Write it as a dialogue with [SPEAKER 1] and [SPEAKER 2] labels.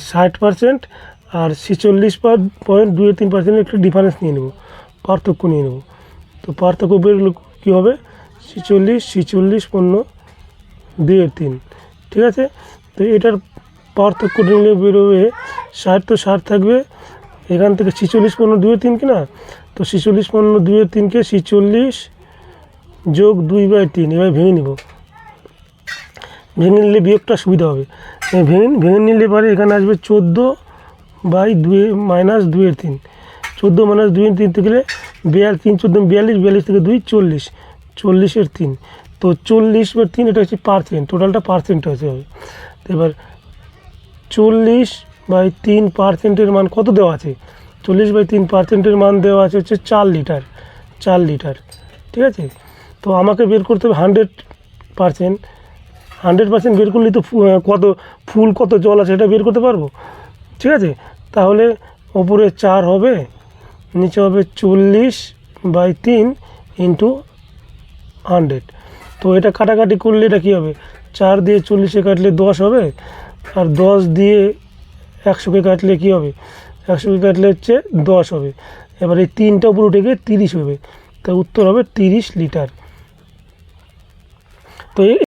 [SPEAKER 1] 60% আর 46.23% একটু ডিফারেন্স নিয়ে নেব, পার্থক্য নিয়ে নেব। তো পার্থক্য বেরোলো কী হবে, 46.2 ঠিক আছে। তো এটার পার্থক্য নিলে বেরোবে 60, তো 60 থাকবে এখান থেকে 46.23 কি না, তো 46.23কে 46 যোগ 2/3 এবার ভেঙে নিব, ভেঙে নিলে বিয়োগটা সুবিধা হবে। ভেঙে নিলে পরে এখানে আসবে 14/2 -2/3, 14 - 2/3 থেকে গেলে 3 14 42, 42 থেকে 2 40, 40/3, তো 40/3 এটা হচ্ছে পার্সেন্ট, টোটালটা পার্সেন্ট হয়েছে হবে। তো এবার 40/3% মান কত দেওয়া আছে, 40/3% মান দেওয়া আছে হচ্ছে 4 লিটার, 4 লিটার, ঠিক আছে। তো আমাকে বের করতে হবে 100%, 100% বের করলেই তো কত ফুল কত জল আছে এটা বের করতে পারবো, ঠিক আছে। তাহলে ওপরে 4 হবে, নিচে হবে 40/3 × 100। তো এটা কাটাকাটি করলে এটা কী হবে, 4 দিয়ে 40-এ কাটলে 10 হবে, আর 10 দিয়ে 100-কে কাটলে কী হবে, 100-কে কাটলে হচ্ছে 10 হবে। এবার এই 3টা উপরে উঠে গিয়ে 30 হবে, তাই উত্তর হবে 30 লিটার। তো